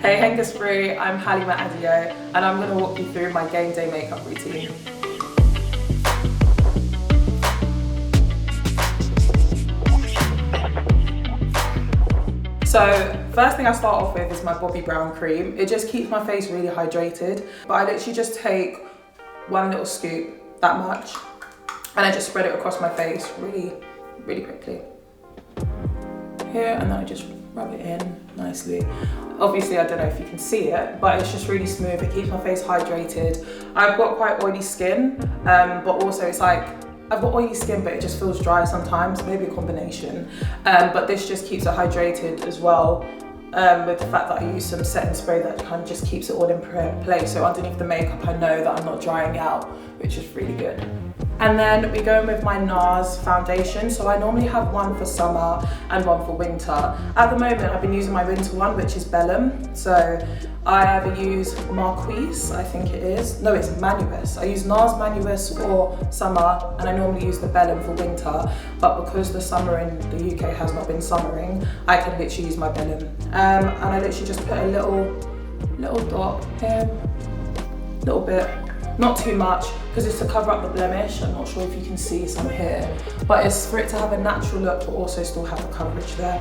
Hey Hengaspri, I'm Halimat Adio and I'm going to walk you through my game day makeup routine. So first thing I start off with is my Bobbi Brown cream. It just keeps my face really hydrated, but I literally just take one little scoop, that much, and I just spread it across my face really quickly. Here, and then I just rub it in nicely. Obviously, I don't know if you can see it, but it's just really smooth. It keeps my face hydrated. I've got quite oily skin, but also it's like, I've got oily skin, but it just feels dry sometimes, maybe a combination. But this just keeps it hydrated as well, with the fact that I use some setting spray that kind of just keeps it all in place. So underneath the makeup, I know that I'm not drying out, which is really good. And then we go in with my NARS foundation. So I normally have one for summer and one for winter. At the moment, I've been using my winter one, which is Bellum. So I either use Marquise, I think it is. No, it's Manuis. I use NARS Manuis for summer, and I normally use the Bellum for winter. But because the summer in the UK has not been summering, I can literally use my Bellum. And I literally just put a little dot here, little bit. Not too much, because it's to cover up the blemish. I'm not sure if you can see some here, but it's for it to have a natural look, but also still have the coverage there.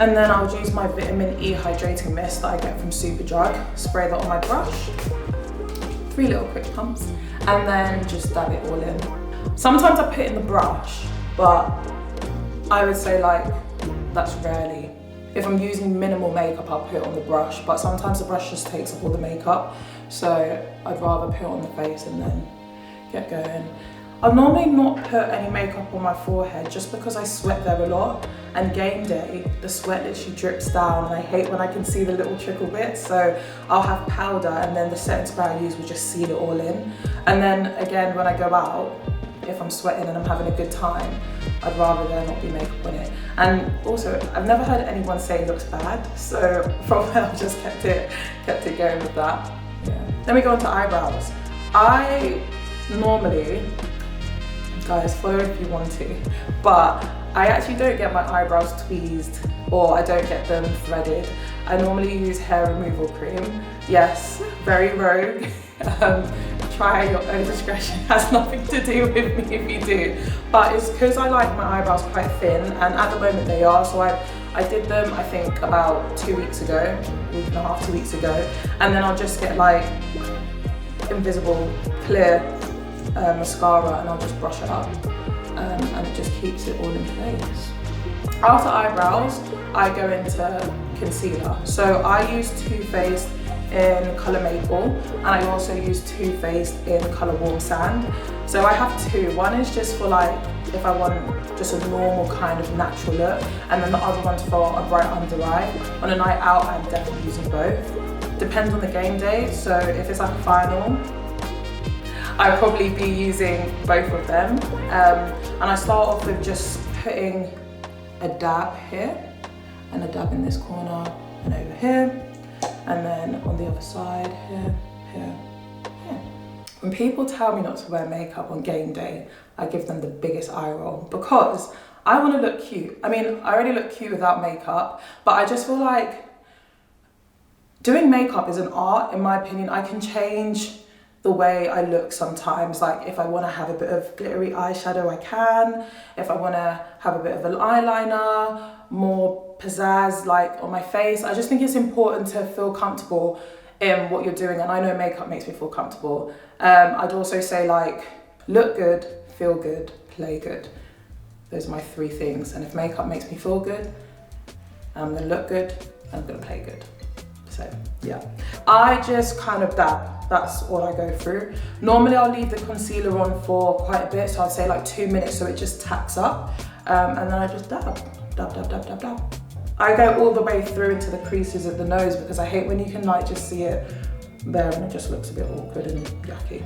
And then I'll use my vitamin E hydrating mist that I get from Superdrug, spray that on my brush, 3 little quick pumps, and then just dab it all in. Sometimes I put it in the brush, but I would say like, that's rarely. If I'm using minimal makeup, I'll put it on the brush, but sometimes the brush just takes up all the makeup. So I'd rather put it on the face and then get going. I'll normally not put any makeup on my forehead just because I sweat there a lot. And game day, the sweat literally drips down and I hate when I can see the little trickle bits. So I'll have powder and then the setting spray I use will just seal it all in. And then again, when I go out, if I'm sweating and I'm having a good time, I'd rather there not be makeup on it. And also, I've never heard anyone say it looks bad, so from there I've just kept it going with that. Yeah. Then we go on to eyebrows. I normally, guys, follow if you want to, but I actually don't get my eyebrows tweezed or I don't get them threaded. I normally use hair removal cream. Yes, very rogue. Try at your own discretion, it has nothing to do with me if you do. But it's because I like my eyebrows quite thin, and at the moment they are, so I did them I think about 2 weeks ago, a week and a half, 2 weeks ago, and then I'll just get like invisible clear mascara and I'll just brush it up, and it just keeps it all in place. After eyebrows, I go into concealer. So I use Too Faced in colour Maple, and I also use Too Faced in colour Warm Sand. So I have two. One is just for like, if I want just a normal kind of natural look, and then the other one's for a bright under eye. On a night out, I'm definitely using both. Depends on the game day, so if it's like a final, I'd probably be using both of them. And I start off with just putting a dab here, and a dab in this corner, and over here. And then on the other side, here. When people tell me not to wear makeup on game day, I give them the biggest eye roll because I want to look cute. I mean, I already look cute without makeup, but I just feel like doing makeup is an art, in my opinion. I can change the way I look sometimes. Like if I want to have a bit of glittery eyeshadow, I can. If I want to have a bit of an eyeliner, more pizzazz like on my face. I just think it's important to feel comfortable in what you're doing, and I know makeup makes me feel comfortable. I'd also say like, look good, feel good, play good. Those are my 3 things, and if makeup makes me feel good, I'm gonna look good, and I'm gonna play good. So yeah, I just kind of dab. That's all I go through. Normally I'll leave the concealer on for quite a bit, so I'd say like 2 minutes so it just tacks up, and then I just dab. I go all the way through into the creases of the nose because I hate when you can like just see it there and it just looks a bit awkward and yucky.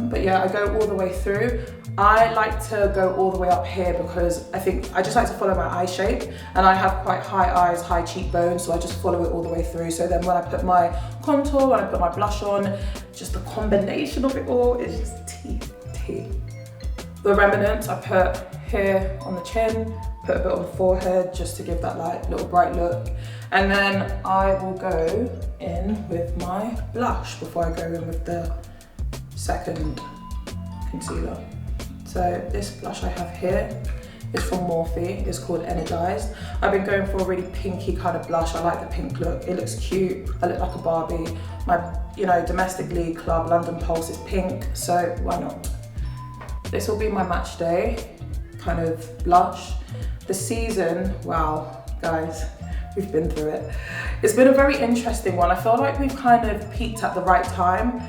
But yeah, I go all the way through. I like to go all the way up here because I just like to follow my eye shape, and I have quite high eyes, high cheekbones, so I just follow it all the way through. So then when I put my contour, when I put my blush on, just the combination of it all is just tea. The remnants I put here on the chin, put a bit on the forehead just to give that like little bright look. And then I will go in with my blush before I go in with the second concealer. So this blush I have here is from Morphe. It's called Energized. I've been going for a really pinky kind of blush. I like the pink look. It looks cute. I look like a Barbie. My, domestic league club, London Pulse, is pink, so why not? This will be my match day kind of blush. The season, wow, guys, we've been through it. It's been a very interesting one. I feel like we've kind of peaked at the right time.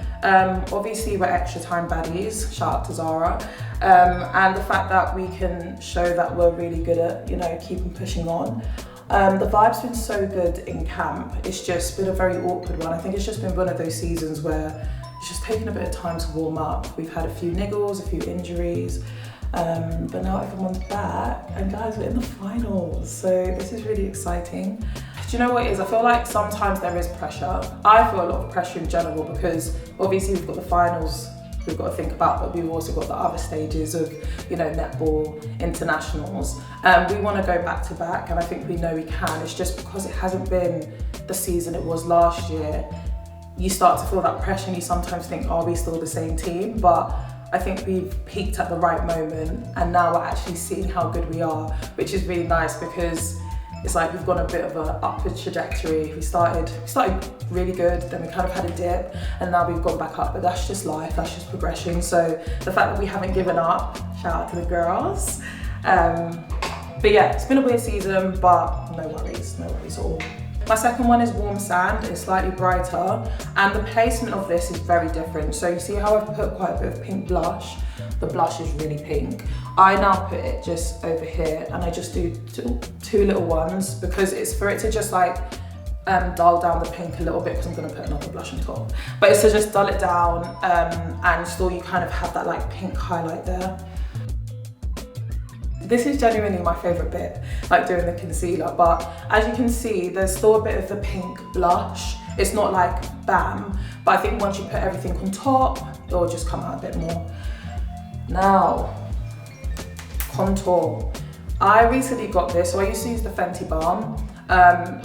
Obviously we're extra time baddies, shout out to Zara. And the fact that we can show that we're really good at, keeping pushing on. The vibe's been so good in camp. It's just been a very awkward one. I think it's just been one of those seasons where it's just taken a bit of time to warm up. We've had a few niggles, a few injuries, but now everyone's back, and guys, we're in the finals. So this is really exciting. Do you know what it is? I feel like sometimes there is pressure. I feel a lot of pressure in general because obviously we've got the finals we've got to think about, but we've also got the other stages of, netball, internationals. We want to go back to back, and I think we know we can. It's just because it hasn't been the season it was last year, you start to feel that pressure and you sometimes think, are we still the same team? But I think we've peaked at the right moment, and now we're actually seeing how good we are, which is really nice because it's like we've gone a bit of an upward trajectory. We started really good, then we kind of had a dip, and now we've gone back up, but that's just life, that's just progression. So the fact that we haven't given up, shout out to the girls. But yeah, it's been a weird season, but no worries at all. My second one is Warm Sand. It's slightly brighter, and the placement of this is very different. So you see how I've put quite a bit of pink blush? The blush is really pink. I now put it just over here, and I just do two little ones because it's for it to just dull down the pink a little bit, because I'm gonna put another blush on top. But it's to just dull it down, and still you kind of have that pink highlight there. This is genuinely my favourite bit, doing the concealer, but as you can see, there's still a bit of the pink blush. It's not bam, but I think once you put everything on top, it will just come out a bit more. Now, contour. I recently got this, so I used to use the Fenty Balm.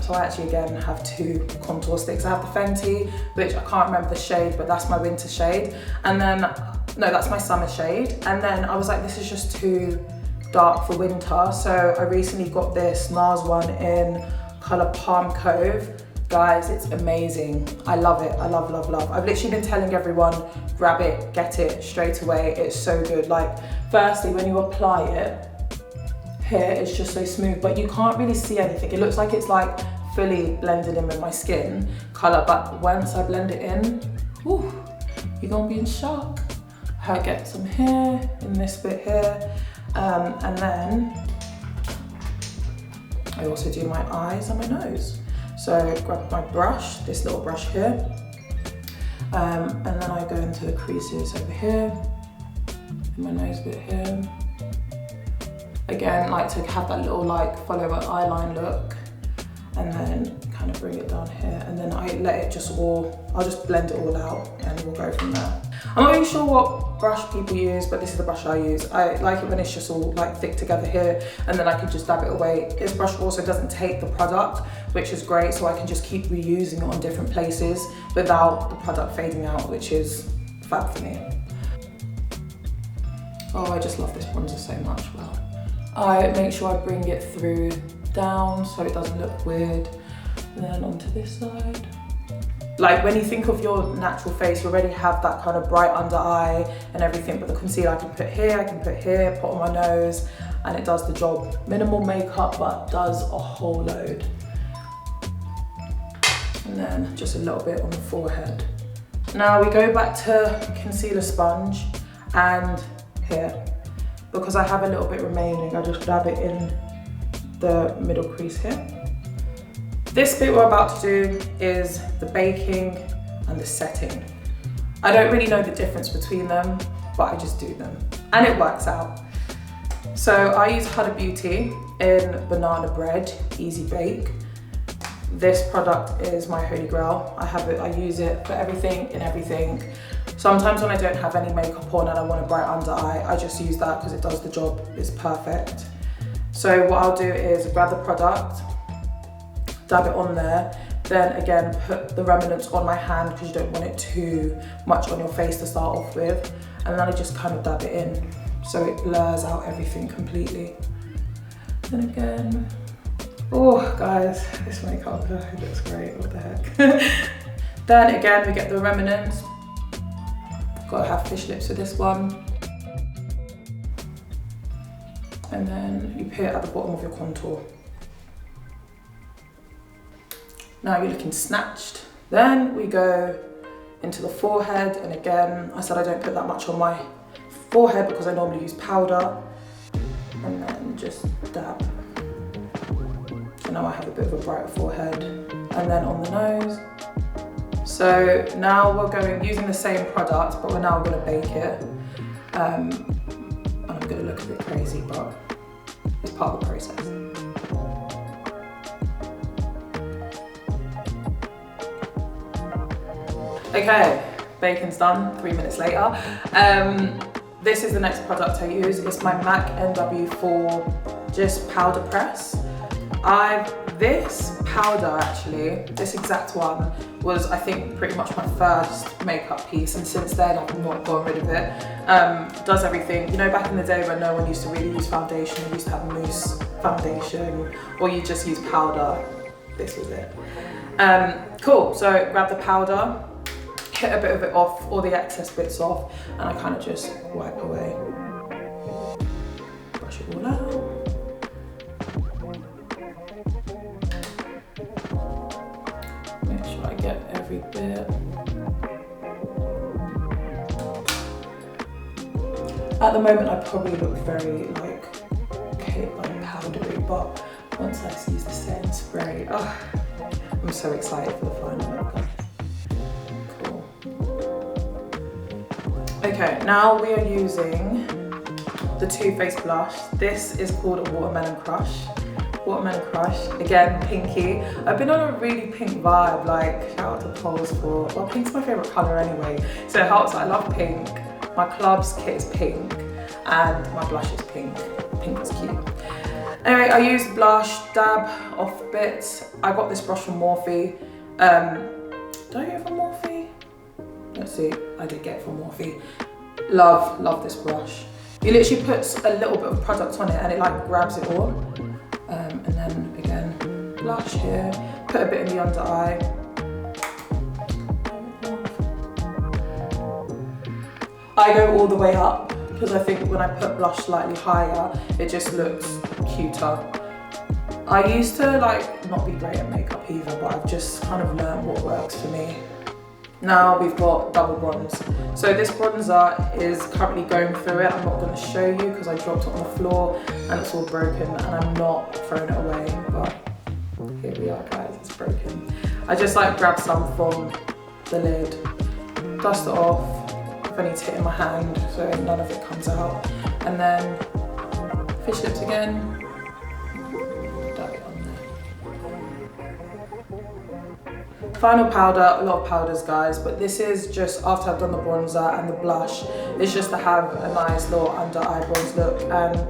So I actually, again, have two contour sticks. I have the Fenty, which I can't remember the shade, but that's my winter shade. And then, no, that's my summer shade. And then I was like, this is just too dark for winter. So I recently got this NARS one in colour Palm Cove. Guys, it's amazing. I love it. I love, love, love. I've literally been telling everyone, grab it, get it straight away. It's so good. Firstly, when you apply it, here it's just so smooth, but you can't really see anything. It looks like it's fully blended in with my skin colour, but once I blend it in, whew, you're gonna be in shock. I get some here, in this bit here, and then I also do my eyes and my nose. So grab my brush, this little brush here, and then I go into the creases over here, in my nose bit here. Again, to have that little follow my eye line look, and then kind of bring it down here, and then I let it I'll just blend it all out, and we'll go from there. I'm not really sure what brush people use, but this is the brush I use. I like it when it's just all thick together here, and then I can just dab it away. This brush also doesn't take the product, which is great, so I can just keep reusing it on different places without the product fading out, which is fab for me. Oh, I just love this bronzer so much. Wow. I make sure I bring it through down so it doesn't look weird. And then onto this side. When you think of your natural face, you already have that kind of bright under eye and everything, but the concealer I can put here, put on my nose, and it does the job. Minimal makeup, but does a whole load. And then just a little bit on the forehead. Now we go back to concealer sponge, and here. Because I have a little bit remaining, I just dab it in the middle crease here. This bit we're about to do is the baking and the setting. I don't really know the difference between them, but I just do them, and it works out. So I use Huda Beauty in Banana Bread Easy Bake. This product is my holy grail. I use it for everything and everything. Sometimes when I don't have any makeup on and I want a bright under eye, I just use that because it does the job, it's perfect. So what I'll do is grab the product, dab it on there. Then again, put the remnants on my hand because you don't want it too much on your face to start off with. And then I just kind of dab it in so it blurs out everything completely. Then again, oh guys, this makeup looks great, what the heck. Then again, we get the remnants. Gotta have fish lips for this one. And then you put it at the bottom of your contour. Now you're looking snatched. Then we go into the forehead, and again, I said I don't put that much on my forehead because I normally use powder. And then just dab. So now I have a bit of a brighter forehead. And then on the nose. So now we're going, using the same product, but we're now gonna bake it. And I'm gonna look a bit crazy, but it's part of the process. Okay, bacon's done, 3 minutes later. This is the next product I use. It's my MAC NW4 just powder press. This powder actually, this exact one, was I think pretty much my first makeup piece, and since then I've not got rid of it. Does everything. You know, back in the day when no one used to really use foundation, you used to have mousse foundation, or you just use powder, this was it. Cool, so grab the powder, hit a bit of it off, all the excess bits off, and I kind of just wipe away. Brush it all out. Make sure I get every bit. At the moment I probably look very powdery, but once I use the setting spray, I'm so excited for the final look. Okay, now we are using the Too Faced blush. This is called a Watermelon Crush. Watermelon Crush, again, pinky. I've been on a really pink vibe, like, shout out to Poles for, well, pink's my favorite color anyway, so it helps. I love pink. My club's kit is pink, and my blush is pink. Pink is cute. Anyway, I use blush, dab off bits. I got this brush from Morphe. Did I get it from Morphe? Let's see, I did get it from Morphe. Love this brush. You literally put a little bit of product on it and it like grabs it all. And then again, blush here, put a bit in the under eye. I go all the way up because I think when I put blush slightly higher, it just looks cuter. I used to like not be great at makeup either, but I've just kind of learned what works for me. Now we've got double bronze. So this bronzer is currently going through it. I'm not going to show you because I dropped it on the floor and it's all broken and I'm not throwing it away, but here we are guys, it's broken. I just like grab some from the lid, dust it off, if I need to hit in my hand so none of it comes out, and then fish lips again. Final powder, a lot of powders guys, but this is just after I've done the bronzer and the blush. It's just to have a nice little under eye bronze look, and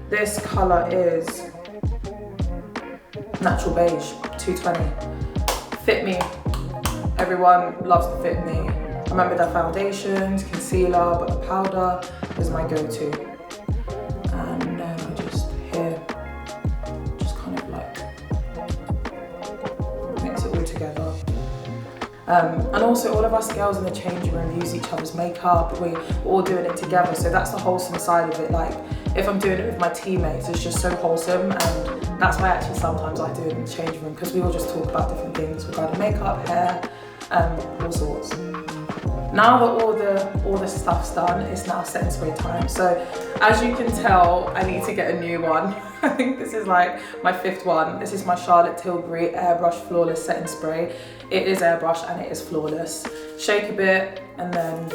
this colour is Natural Beige 220. Fit Me. Everyone loves the Fit Me. I remember their foundations, concealer, but the powder is my go-to. And then I just here, just kind of like mix it all together. And also all of us girls in the changing room use each other's makeup, we're all doing it together, so that's the wholesome side of it. Like if I'm doing it with my teammates, it's just so wholesome, and that's why actually sometimes I do it in the changing room, because we all just talk about different things regarding makeup, hair, all sorts. Now that all the stuff's done, it's now setting spray time. So as you can tell, I need to get a new one. I think this is like my 5th one. This is my Charlotte Tilbury Airbrush Flawless Setting Spray. It is airbrush and it is flawless. Shake a bit and then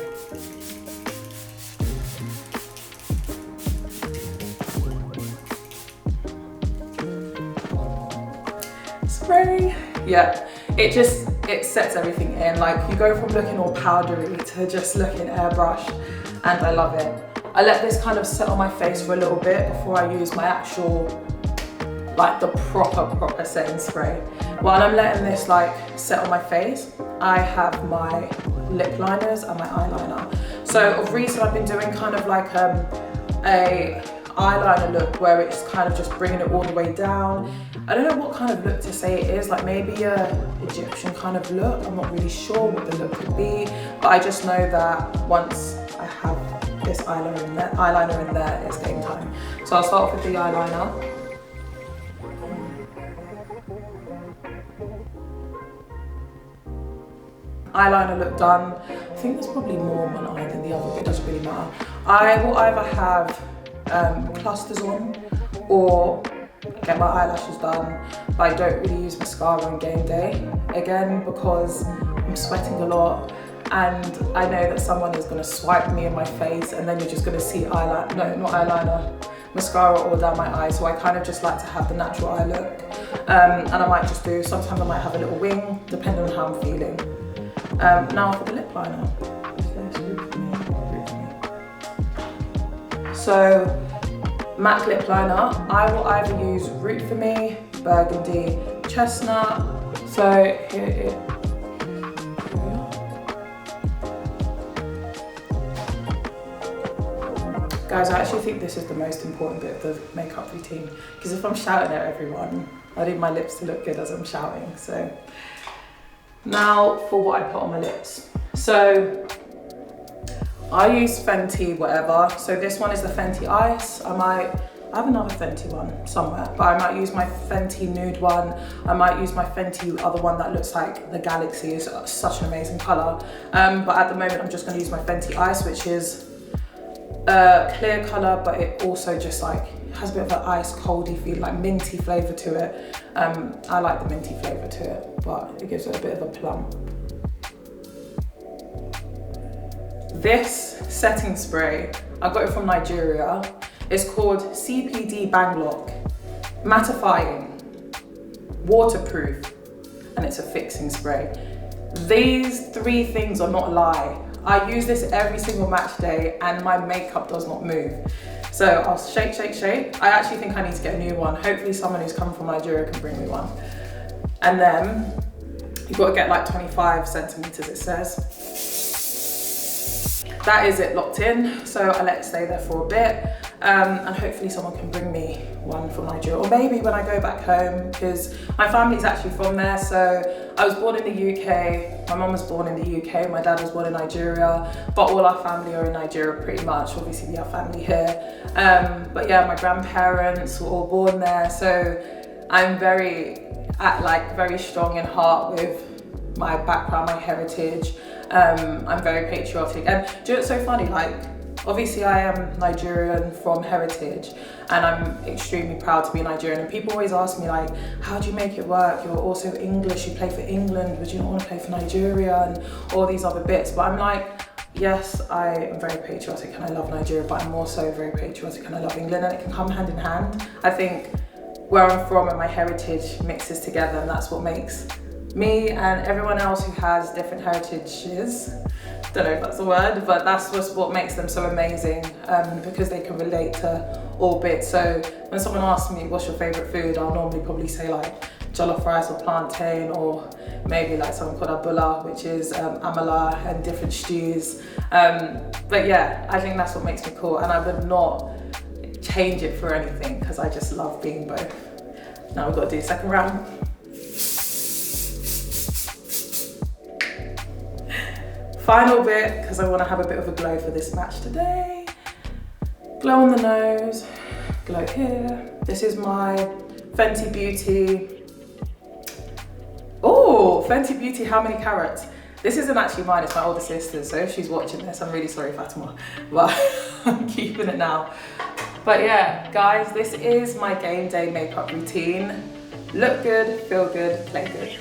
spray. Yeah, it sets everything in. Like you go from looking all powdery to just looking airbrush, and I love it. I let this kind of set on my face for a little bit before I use my actual, like the proper setting spray. While I'm letting this like set on my face, I have my lip liners and my eyeliner. So of recent I've been doing kind of like a eyeliner look where it's kind of just bringing it all the way down. I don't know what kind of look to say it is, like maybe a Egyptian kind of look. I'm not really sure what the look could be, but I just know that once I have this eyeliner in there, it's game time. So I'll start off with the eyeliner. Eyeliner look done. I think there's probably more on one eye than the other, but it doesn't really matter. I will either have clusters on or get my eyelashes done, but I don't really use mascara on game day, again because I'm sweating a lot and I know that someone is going to swipe me in my face and then you're just going to see mascara all down my eyes. So I kind of just like to have the natural eye look, and I might just do, sometimes I might have a little wing depending on how I'm feeling. Now for the lip liner. So MAC lip liner, I will either use Root For Me, Burgundy, Chestnut. So here it is. Guys, I actually think this is the most important bit of the makeup routine, because if I'm shouting at everyone, I need my lips to look good as I'm shouting. So now for what I put on my lips. So I use Fenty whatever. So this one is the Fenty Ice. I have another Fenty one somewhere, but I might use my Fenty nude one. I might use my Fenty other one that looks like the galaxy. It's such an amazing color. But at the moment I'm just gonna use my Fenty Ice, which is a clear color, but it also just like has a bit of an ice coldy feel, like minty flavor to it. I like the minty flavor to it, but it gives it a bit of a plum. This setting spray, I got it from Nigeria. It's called CPD Bang Lock. Mattifying, waterproof, and it's a fixing spray. These three things are not a lie. I use this every single match day and my makeup does not move. So I'll shake, shake, shake. I actually think I need to get a new one. Hopefully someone who's come from Nigeria can bring me one. And then you've got to get like 25 centimeters, it says. That is it locked in. So I let it stay there for a bit. And hopefully someone can bring me one from Nigeria, or maybe when I go back home, because my family's actually from there. So I was born in the UK, my mum was born in the UK, my dad was born in Nigeria, but all our family are in Nigeria pretty much. Obviously we have family here, but yeah, my grandparents were all born there, so I'm very strong in heart with my background, my heritage. I'm very patriotic, and do you know what's so funny, like, obviously I am Nigerian from heritage and I'm extremely proud to be Nigerian, and people always ask me like, how do you make it work? You're also English, you play for England, would you not want to play for Nigeria and all these other bits? But I'm like, yes, I am very patriotic and I love Nigeria, but I'm also very patriotic and I love England, and it can come hand in hand. I think where I'm from and my heritage mixes together, and that's what makes me and everyone else who has different heritages, don't know if that's a word, but that's just what makes them so amazing, because they can relate to all bits. So when someone asks me what's your favourite food, I'll normally probably say like jollof rice or plantain, or maybe like something called abula, which is amala and different stews. But yeah, I think that's what makes me cool, and I would not change it for anything because I just love being both. Now we've got to do second round. Final bit, because I want to have a bit of a glow for this match today. Glow on the nose, glow here. This is my Fenty Beauty. Oh, Fenty Beauty, how many carats? This isn't actually mine, it's my older sister's, so if she's watching this, I'm really sorry, Fatima, but I'm keeping it now. But yeah, guys, this is my game day makeup routine. Look good, feel good, play good.